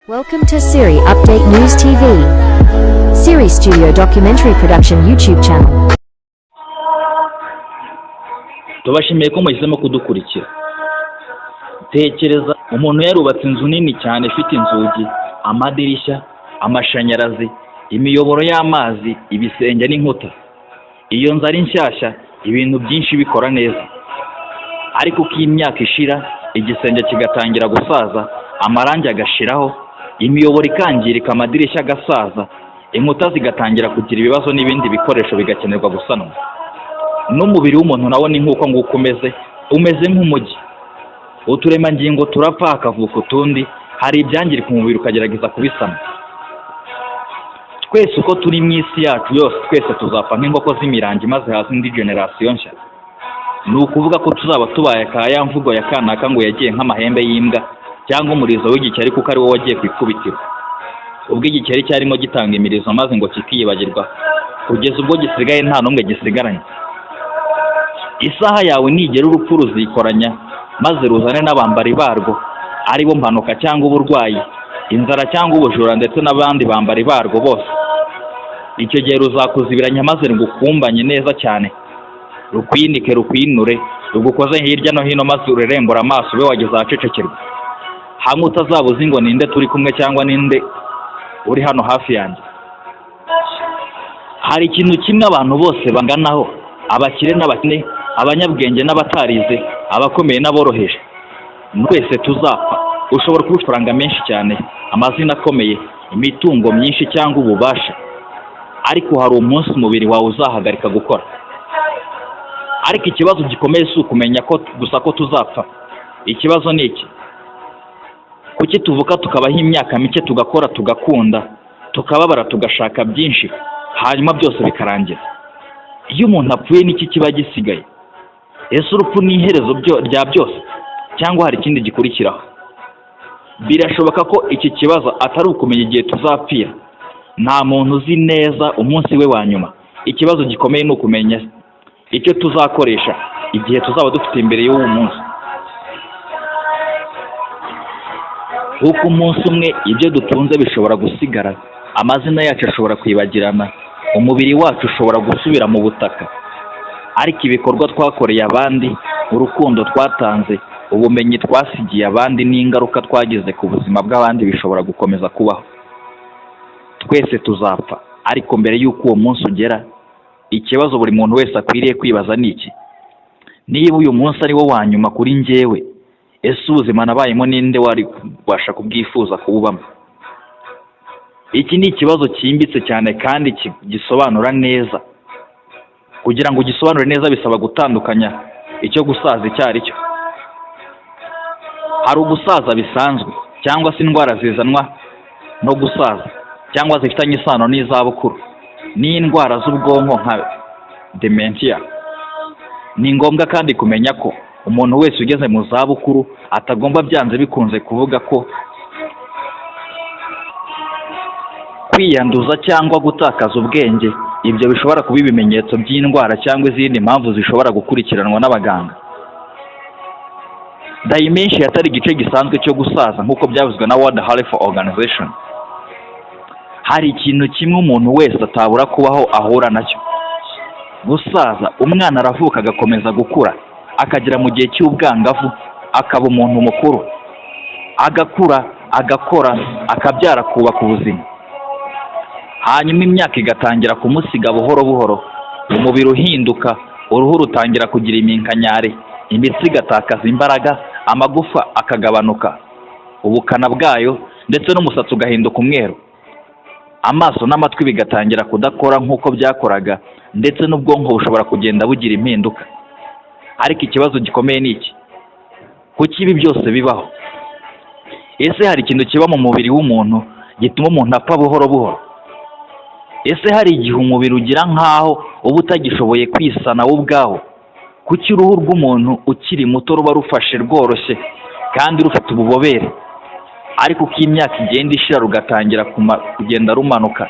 Welcome to Siri Update News TV. Siri Studio Documentary Production YouTube channel. Tubashimiye ko muhisemo kudukurikira. Tekereza umuntu yarubatse inzu nini cyane ifite inzugi, amadirishya, amashanyarazi, imiyoboro y'amazi, ibisenge n'inkuta. Iyo nzu ari nshyashya, ibintu byinshi bikora neza. Ariko uko imyaka ishira, igisenge kigatangira gusaza, amarangi agashiraho, imiyoboro ikangirika, amadirishya agasaza, inkuta zigatangira kugira ibibazo n'ibindi bikoresho bigakenerwa gusanwa. N'umubiri w'umuntu nawo ni nk'uko nguko umeze nk'umujyi. Uturemangingo turapfa hakavuka utundi, hari ibyangirika umubiri ukagerageza kubisana. Twese uko turi mu isi yacu yose, twese tuzapfa nk'inkoko z'imirangi maze haza indi generasiyo nshya. Ni ukuvuga ko tuzaba tubaye ka ya mvugo ya kanaka ngo yagiye nk'amahembe y'imbwa cyangwa umurizo w'igikeri kuko ari wowe wagiye ku ikubitiro. Ubwo igikeri cyarimo gitanga imirizo maze ngo kikiyibagirwa kugeza ubwo gisigaye nta n'umwe gisigaranye. Isaha yawe nigera urupfu ruzikoranya maze ruzane n'abambari barwo, ari bo mpanuka cyangwa uburwayi, inzara cyangwa ubujura ndetse n'abandi bambari barwo bose. Icyo gihe ruzakuzibiranya maze rugukumbanye neza cyane, rukwinike rukwinure, rugukoze hirya no hino maze urerembura amaso ube wageze ahacecekerwa. Hamwe utazabuze ngo ninde turi kumwe cyangwa ninde uri hano hafi yanjye. Hari ikintu kimwe abantu bose banganaho, abakire n'abakene, abanyabwenge n'abatarize, abakomeye n'aboroheje. Twese tuzapfa. Ushobora kuba ifaranga menshi cyane, amazina akomeye, imitungo myinshi cyangwa ububasha, ariko hari umunsi umubiri wawe uzahagarika gukora. Ariko ikibazo gikomeye si ukumenya ko gusa ko tuzapfa. Ikibazo ni iki: kuki tuvuka tukabaho imyaka mike, tugakora, tugakunda, tukababara, tugashaka byinshi, hanyuma byose bikarangira? Iyo umuntu apfuye n'iki kiba gisigaye? Ese urupfu ni iherezo rya byose cyangwa hari ikindi gikurikiraho? Birashoboka ko iki kibazo atari ukumenya igihe tuzapfira. Nta muntu uzi neza umunsi we wa nyuma. Ikibazo gikomeye ni ukumenya icyo tuzakoresha igihe tuzaba dufite imbere y'uwo munsi. Kuko umunsi umwe ibyo dutunze bishobora gusigara, amazina yacu ashobora kwibagirana, umubiri wacu ushobora gusubira mu butaka, ariko ibikorwa twakoreye abandi, urukundo twatanze, ubumenyi twasigiye abandi n'ingaruka twagize ku buzima bw'abandi bishobora gukomeza kubaho. Twese tuzapfa, ariko mbere y'uko uwo munsi ugera, ikibazo buri muntu wese akwiriye kwibaza ni iki: niba uyu munsi ari wo wa nyuma kuri njyewe, ese ubuzima nabayemo ninde wari kubasha kubwifuza kububamo? Iki ni ikibazo cyimbitse cyane kandi gisobanura neza. Kugira ngo ugisobanure neza bisaba gutandukanya icyo gusaza icyo ari cyo. Hari ugusaza bisanzwe cyangwa se indwara zizanwa no gusaza cyangwa zifitanye isano n'izabukuru, n'indwara z'ubwonko nka dementia. Ni ngombwa kandi kumenya ko umuntu wese ugeze mu zabukuru atagomba byanze bikunze kuvuga ko kwiyanduza cyangwa gutakaza ubwenge ibyo bishobora kuba ibimenyetso by'indwara cyangwa izindi mpamvu zishobora gukurikiranwa n'abaganga. Dementia atari igice gisanzwe cyo gusaza nk'uko byavuzwe na World Health Organization. Hari ikintu kimwe umuntu wese atabura kubaho ahura nacyo: gusaza. Umwana aravuka agakomeza gukura, akagera mu gihe cy'ubwangavu, akaba umuntu mukuru, agakura, agakora, akabyara, kubaka ubuzima. Hanyuma imyaka igatangira kumusiga buhoro buhoro, umubiri uhinduka, uruhu rutangira kugira iminkanyari, imitsi igatakaza imbaraga, amagufa akagabanuka, ubukana bwayo ndetse n'umusatsi ugahinduka umweru. Amaso n'amatwi bigatangira kudakora nk'uko byakoraga, ndetse n'ubwonko bushobora kugenda bugira impinduka. Ariko ikibazo gikomeye ni iki: kuki ibi byose bibaho? Ese hari ikintu kiba mu mubiri w'umuntu gituma umuntu apfa buhoro buhoro? Ese hari igihe umubiri ugira nk'aho uba utagishoboye kwisana wo ubwaho? Kuki uruhu rw'umuntu ukiri muto ruba rufashe rworoshye kandi rufite ububobere, ariko uko imyaka igenda ishira rugatangira kugenda rumanuka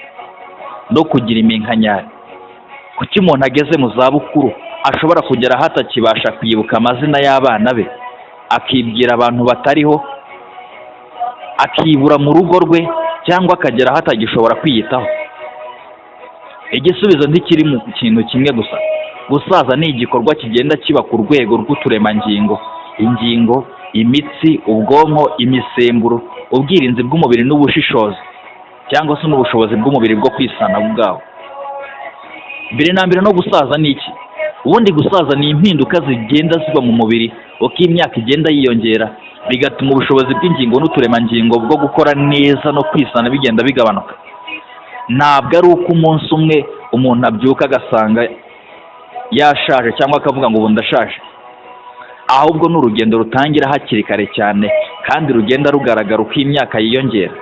no kugira iminkanyari? Kuki umuntu ageze mu zabukuru ashobora kugera aho atakibasha kwibuka amazina y'abana be, akibwira abantu batariho, akibura mu rugo rwe cyangwa akagera aho atagishobora kwiyitaho. Igisubizo ntikiri mu kintu kimwe gusa. Gusaza ni igikorwa kigenda kiba ku rwego rw'uturemangingo, ingingo, imitsi, ubwonko, imisemburo, ubwirinzi bw'umubiri n'ubushishozi cyangwa se n'ubushobozi bw'umubiri bwo kwisana ubwawo. Mbere na mbere no gusaza ni iki? Ubundi gusaza ni impinduka zigenda ziba mu mubiri uko imyaka igenda yiyongera, bigatuma ubushobozi bw'ingingo n'uturemangingo bwo gukora neza no kwisana bigenda bigabanuka. Ntabwo ari uko umunsi umwe umuntu abyuka agasanga yashaje cyangwa akavuga ngo ubu ndashaje, ahubwo ni urugendo rutangira hakiri kare cyane kandi rugenda rugaragara uko imyaka yiyongera.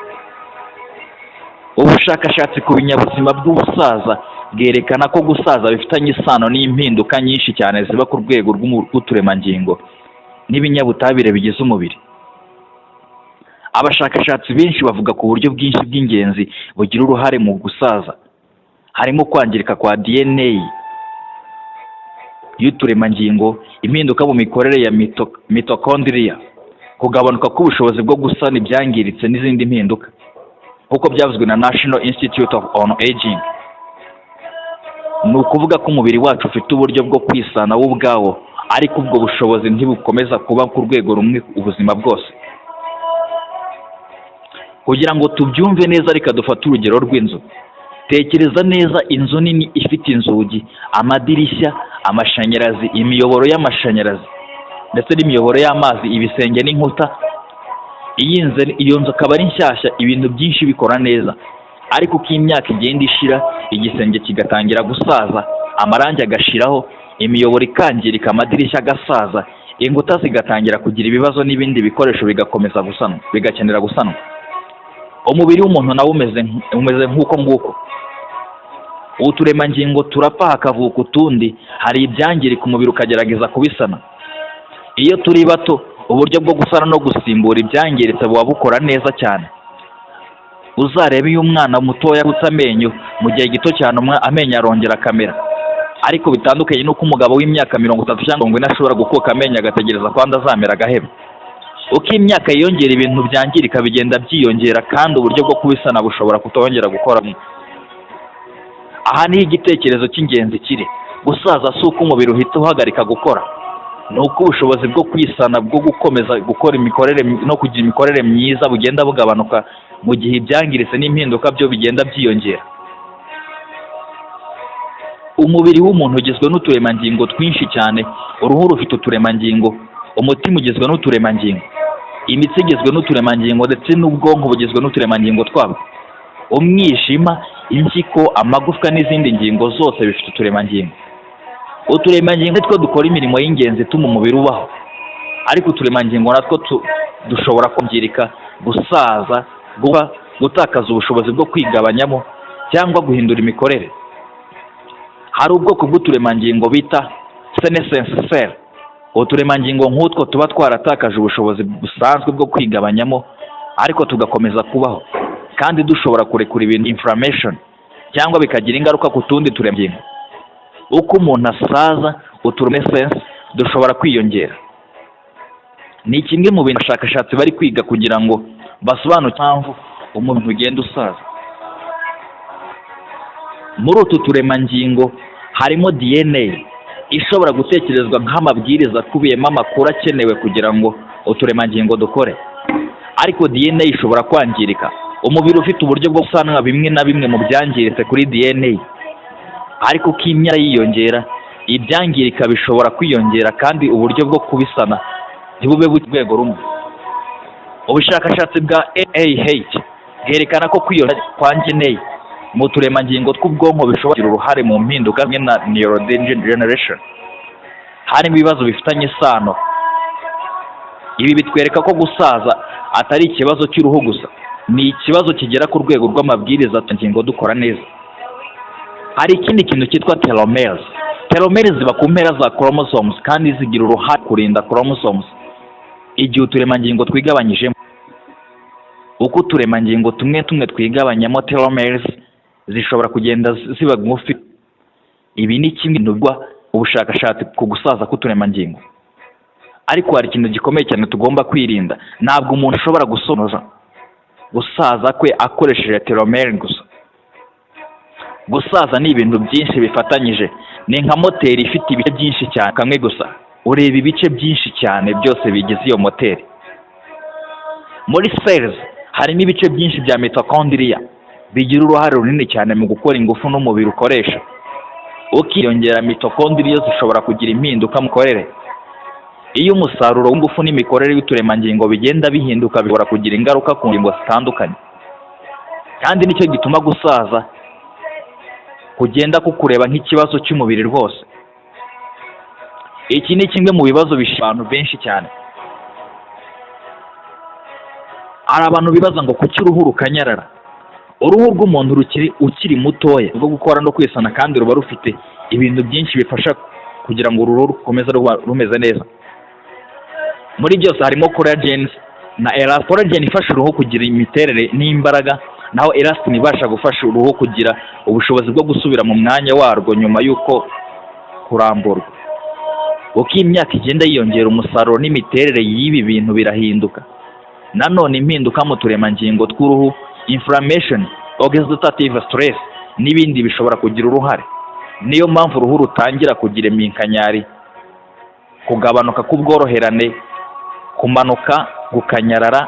Ubushakashatsi ku binyabuzima bw'ubusaza bwerekana ko gusaza bifitanye isano n'impinduka nyinshi cyane ziba ku rwego rw'uturemangingo n'ibinyabutabire bigize umubiri. Abashakashatsi benshi bavuga ku buryo bwinshi bw'ingenzi bugira uruhare mu gusaza, harimo kwangirika kwa DNA y'uturemangingo, impinduka mu mikorere ya mitochondria, kugabanuka k'ubushobozi bwo gusana ibyangiritse n'izindi mpinduka nk'uko byavuzwe na National Institute on Aging. Ni ukuvuga ko umubiri wacu ufite uburyo bwo kwisana wo ubwawo, ariko ubwo bushobozi ntibukomeza kuba ku rwego rumwe ubuzima bwose. Kugira ngo tubyumve neza, reka dufate urugero rw'inzu. Tekereza neza inzu nini ifite inzugi, amadirishya, amashanyarazi, imiyoboro y'amashanyarazi ndetse n'imiyoboro y'amazi, ibisenge n'inkuta. Iyo nzu akaba ari nshyashya, ibintu byinshi bikora neza, ariko uko imyaka igenda ishira, igisenge kigatangira gusaza, amarangi agashiraho, imiyoboro ikangirika, amadirishya agasaza, inkuta zigatangira kugira ibibazo n'ibindi bikoresho bigakomeza gusanwa, bigakenera gusanwa. Umubiri w'umuntu nawo umeze nk'uko nguko. Uturemangingo turapfa hakavuka utundi, hari ibyangirika umubiri ukagerageza kubisana. Iyo turi bato, uburyo bwo gusana no gusimbura ibyangiritse buba bukora neza cyane. Uzarebe iyo umwana mutoya akutse amenyo, mu gihe gito cyane amenyo arongera akamera. Ariko bitandukanye n'uko umugabo w'imyaka 30 cyangwa 40 ashobora gukuka amenyo agategereza ko andi azamera agaheba. Uko imyaka yiyongera, ibintu byangirika bigenda byiyongera kandi uburyo bwo kubisana bushobora kutongera gukora. Aha niho igitekerezo cy'ingenzi kiri. Gusaza si uko umubiri uhita uhagarika gukora, ni uko ubushobozi bwo kwisana, bwo gukomeza gukora imikorere no kugira imikorere myiza bugenda bugabanuka mu gihe ibyangiritse n'impinduka byo bigenda byiyongera. Umubiri w'umuntu ugizwe n'uturemangingo twinshi cyane. Uruhu rufite uturemangingo, umutima ugizwe n'uturemangingo, imitsi igizwe n'uturemangingo ndetse n'ubwonko bugizwe n'uturemangingo twabo. Umwijima, impyiko, amagufwa n'izindi ngingo zose bifite uturemangingo. Uturemangingo nitwo dukora imirimo y'ingenzi ituma umubiri ubaho, ariko uturemangingo natwo dushobora kwangirika, gusaza, gutakaza ubushobozi bwo kwigabanyamo cyangwa guhindura imikorere. Hari ubwoko bw'uturemangingo bita senescence cell. Uturemangingo nk'utwo tuba twaratakaje ubushobozi busanzwe bwo kwigabanyamo, ariko tugakomeza kubaho kandi dushobora kurekura ibintu inflammation cyangwa bikagira ingaruka ku tundi turemangingo. Uko umuntu asaza, uturemangingo dushobora kwiyongera. Ni kimwe mu bintu abashakashatsi bari kwiga kugira ngo basobanukire impamvu umuntu ugenda usaza. Muri utu turemangingo harimo DNA ishobora gutekerezwa nk'amabwiriza akubiyemo amakuru akenewe kugira ngo uturemangingo dukore, ariko DNA ishobora kwangirika. Umubiri ufite uburyo bwo gusanwa bimwe na bimwe mu byangiritse kuri DNA, ariko uko imyaka yiyongera, ibyangirika bishobora kwiyongera kandi uburyo bwo kubisana ntibube ku rwego rumwe. Ubushakashatsi bwa NIH bwerekana ko kwiyongera kwa DNA mu turemangingo tw'ubwonko bishobora kugira uruhare mu mpinduka zimwe na neurodegeneration, harimo ibibazo bifitanye isano. Ibi bitwereka ko gusaza atari ikibazo cy'uruhu gusa, ni ikibazo kigera ku rwego rw'amabwiriza turemangingo dukora neza. Hari ikindi kintu cyitwa telomeres. Telomeres ziba ku mpera za chromosomes kandi zigira uruhare kurinda chromosomes igihe uturemangingo twigabanyijemo. Uko uturemangingo tumwe twigabanyamo, telomeres zishobora kugenda ziba ngufi. Ibi ni kimwe n'ubwo ubushakashatsi ku gusaza k'uturemangingo. Ariko hari ikintu gikomeye cyane tugomba kwirinda. Ntabwo umuntu ashobora gusonoza. gusaza kwe akoresheje telomere gusa. Gusaza ni ibintu byinshi bifatanyije, ni nka moteri ifite ibice byinshi cyane kamwe gusa, ureba ibice byinshi cyane byose bigize iyo moteri. Muri cells harimo ibice byinshi bya mitochondria bigira uruhare runini cyane mu gukora ingufu n'umubiri ukoresha. Ukiyongera mitochondria zishobora kugira impinduka mu mikorere. Iyo umusaruro w'ingufu n'imikorere y'uturemangingo bigenda bihinduka, bishobora kugira ingaruka ku ngingo zitandukanye, kandi nicyo gituma gusaza kugenda kukureba nk'ikibazo cy'umubiri rwose. Iki ni kimwe mu bibazo bishe abantu benshi cyane. Hari abantu bibaza ngo kuki uruhu rukanyarara. Uruhu rw'umuntu ukiri mutoya rwo gukora no kwisana, kandi ruba rufite ibintu byinshi bifasha kugira ngo uruhu rukomeze rumeze neza. Muri byose harimo collagen na elastin. Collagen ifasha uruhu kugira imiterere n'imbaraga, naho elastin ibasha gufasha uruhu kugira ubushobozi bwo gusubira mu mwanya warwo nyuma y'uko kuramburwa. Uko imyaka igenda yiyongera, umusaruro n'imiterere y'ibi bintu birahinduka. Nanone impinduka mu turemangingo tw'uruhu, inflammation, oxidative stress n'ibindi bishobora kugira uruhare. Niyo mpamvu uruhu rutangira kugira iminkanyari, kugabanuka k'ubworoherane, kumanuka, gukanyarara,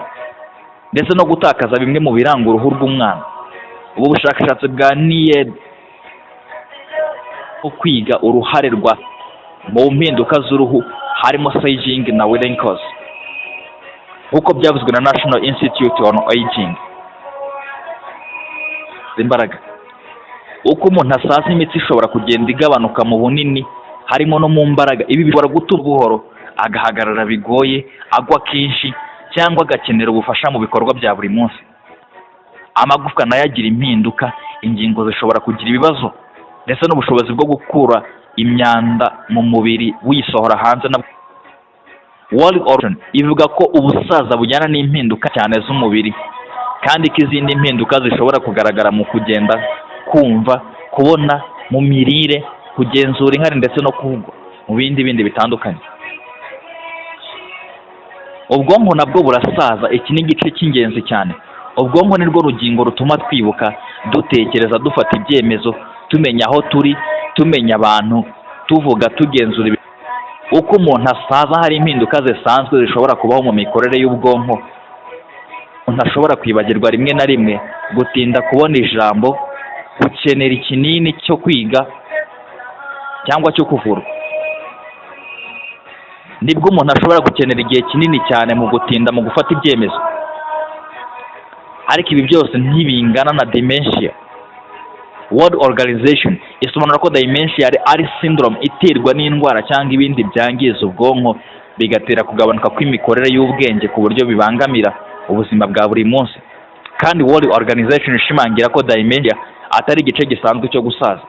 ndetse no gutakaza bimwe mu biranga uruhu rw'umwana. Ubu bushakashatsi bwa NIED kwiga uruhare rwa mu mpinduka z'uruhu harimo saging na wrinkles, nk'uko byavuzwe na National Institute on Aging. Imbaraga, uko umuntu asaza imitsi ishobora kugenda igabanuka mu bunini, harimo no mu mbaraga. Ibi bishobora gutuma buhoro, agahagarara bigoye, agwa kenshi, cyangwa agakenera ubufasha mu bikorwa bya buri munsi. Amagufwa nayo agira impinduka, ingingo zishobora kugira ibibazo, ndetse n'ubushobozi bwo gukura imyanda mu mubiri wisohora hanze. na World Organ ivuga ko ubusaza bujyana n'impinduka cyane z'umubiri, kandi ko izindi mpinduka zishobora kugaragara mu kugenda, kumva, kubona, mu mirire, kugenzura inkari, ndetse no kugwa mu bindi bitandukanye. Ubwonko nabwo burasaza. Iki ni igice cy'ingenzi cyane. Ubwonko ni rwo rugingo rutuma twibuka, dutekereza, dufata ibyemezo, tumenya aho turi, tumenya abantu, tuvuga, tugenzura. Uko umuntu asaza hari impinduka zisanzwe zishobora kubaho mu mikorere y'ubwonko. Umuntu ashobora kwibagirwa rimwe na rimwe, gutinda kubona ijambo, gukenera ikinini cyo kwiga cyangwa cyo kuvurwa. Nibwo umuntu ashobora gukenera igihe kinini cyane mu gutinda mu gufata ibyemezo. Ariko ibi byose ntibingana na dementia. World Organization isobanura ko dementia ari syndrome iterwa n'indwara cyangwa ibindi byangiza ubwonko, bigatera kugabanuka kw'imikorere y'ubwenge ku buryo bibangamira ubuzima bwa buri munsi. Kandi World Organization ishimangira ko dementia atari igice gisanzwe cyo gusaza.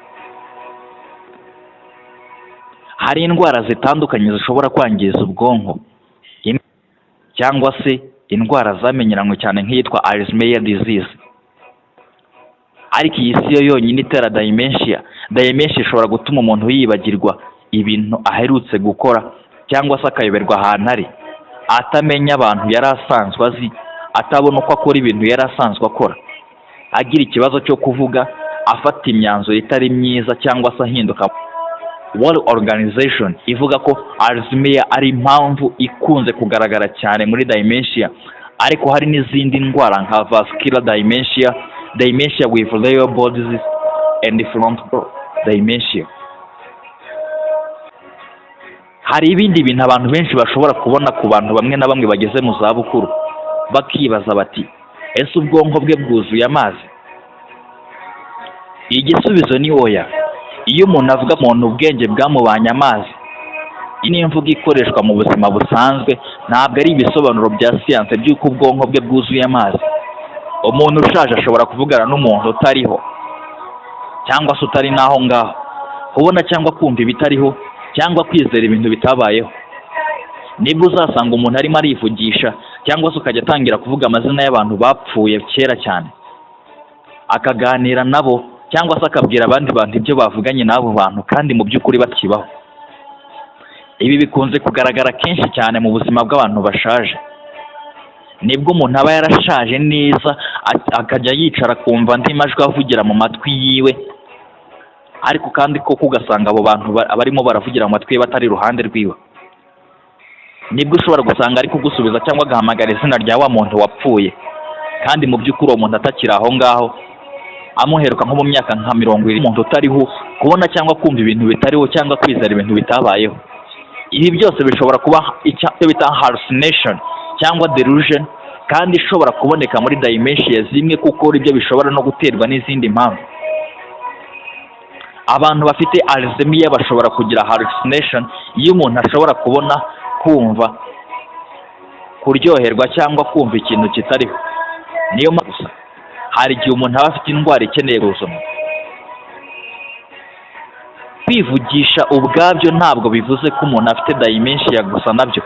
Hari indwara zitandukanye zishobora kwangiza ubwonko, cyangwa se indwara zamenyeranywe cyane nk'iyitwa Alzheimer's disease. Ariko iyi si yo yonyine itera dementia. Dementia ishobora gutuma umuntu yibagirwa ibintu aherutse gukora, cyangwa se akayoberwa ahantu ari, atamenya abantu yari asanzwe azi, atabona uko akora ibintu yari asanzwe akora, agira ikibazo cyo kuvuga, afata imyanzuro itari myiza, cyangwa se ahinduka. World Organization ivuga ko Alzheimer ari impamvu ikunze kugaragara cyane muri dementia, ariko hari n'izindi ndwara nka vascular dementia, dementia with Lewy body disease, and frontal dementia. Hari ibindi bintu abantu benshi bashobora kubona ku bantu bamwe na bamwe bageze mu za bukuru, bakibaza bati ese ubwonko bwe bwuzuye amazi? Igisubizo ni oya. Iyo umuntu avuga ko umuntu ubwenge bwamubanye amazi, iyi ni imvugo ikoreshwa mu buzima busanzwe, ntabwo ari ibisobanuro bya siyanse by'uko ubwonko bwe bwuzuye amazi. Umuntu ushaje ashobora kuvugana n'umuntu utariho, cyangwa se utari n'aho ngaho, kubona cyangwa kumva ibitariho, cyangwa kwizera ibintu bitabayeho. Nibwo uzasanga umuntu arimo arivugisha, cyangwa se ukajya atangira kuvuga amazina y'abantu bapfuye kera cyane, akaganira nabo, cyangwa se akabwira abandi bantu ibyo bavuganye n'abo bantu kandi mu by'ukuri bakibaho. Ibi bikunze kugaragara kenshi cyane mu buzima bw'abantu bashaje. nibwo umuntu aba yarashaje neza akajya yicara kumva andi majwi avugira mu matwi yiwe, ariko kandi koko ugasanga abo bantu barimo baravugira mu matwi ye batari iruhande rwiwe. Nibwo ushobora gusanga ari kugusubiza cyangwa agahamagara izina rya wa muntu wapfuye, kandi mu by'ukuri uwo muntu atakiri aho ngaho, amuheruka nko mu myaka nka 20, umuntu utariho, kubona cyangwa kumva ibintu bitariho cyangwa kwizera ibintu bitabayeho. Ibi byose bishobora kuba icyo bita hallucination cyangwa delusion, kandi ishobora kuboneka muri dimension zimwe, kuko ibyo bishobora no guterwa n'izindi mpamvu. Abantu bafite Alzheimer bashobora kugira hallucination iyo umuntu ashobora kubona, kumva, kuryoherwa cyangwa kumva ikintu kitariho. Niyo mpamvu hari igihe umuntu aba afite indwara ikeneye gusuzumwa. Kwivugisha ubwabyo ntabwo bivuze ko umuntu afite dementia gusa nabyo,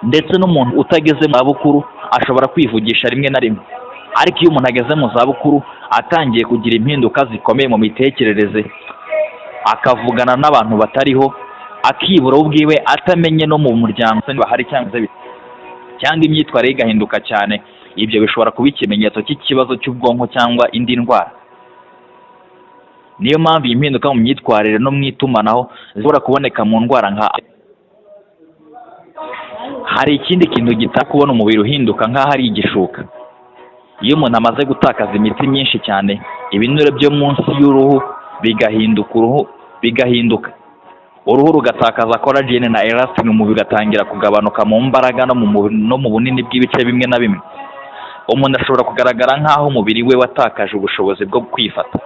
ndetse n'umuntu utageze mu zabukuru ashobora kwivugisha rimwe na rimwe. Ariko iyo umuntu ageze mu zabukuru atangiye kugira impinduka zikomeye mu mitekerereze, akavugana n'abantu batariho, akibura ubwiwe, atamenye no mu muryango bahari cyangwa imyitwarire igahinduka cyane, ibyo bishobora kuba ikimenyetso cy'ikibazo cy'ubwonko cyangwa indi ndwara. Niyo mpamvu iyi mpinduka mu myitwarire no mu itumanaho zishobora kuboneka mu ndwara nka. Hari ikindi kintu gituma kubona umubiri uhinduka nk'aho ari igishuka. Iyo umuntu amaze gutakaza imitsi myinshi cyane, ibinure byo munsi y'uruhu bigahinduka, uruhu rugatakaza collagen na elastin, umubiri ugatangira kugabanuka mu mbaraga no mu bunini bw'ibice bimwe na bimwe. Umuntu ashobora kugaragara nk'aho umubiri we watakaje ubushobozi bwo kwifata.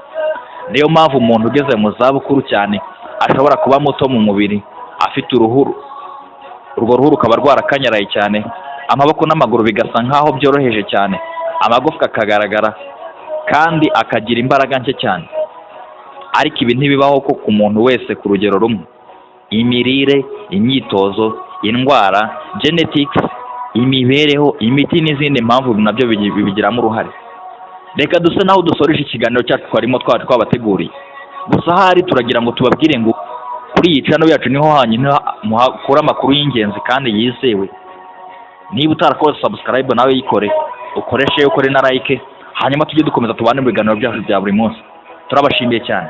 Niyo mpamvu umuntu ugeze mu zabukuru cyane ashobora kuba muto mu mubiri, afite urwo ruhu rukaba rwarakanyaraye cyane, amaboko n'amaguru bigasa nk'aho byoroheje cyane, amagufwa akagaragara kandi akagira imbaraga nke cyane. Ariko ibi ntibibaho ko ku muntu wese ku rugero rumwe. Imirire, imyitozo, indwara, genetics, imibereho, imiti n'izindi mpamvu nabyo bibigiramo uruhare. Reka duse naho dusoreje ikiganiro cyacu twabateguriye. Gusa ahari turagira ngo tubabwire ngo kuri iyi channel yacu niho hanyine muhakura amakuru y'ingenzi kandi yizewe. Niba utarakoze subscribe nawe yikore, ukore share, ukore na like, hanyuma tujye dukomeza tubane mu biganiro byacu bya buri munsi. Turabashimiye cyane.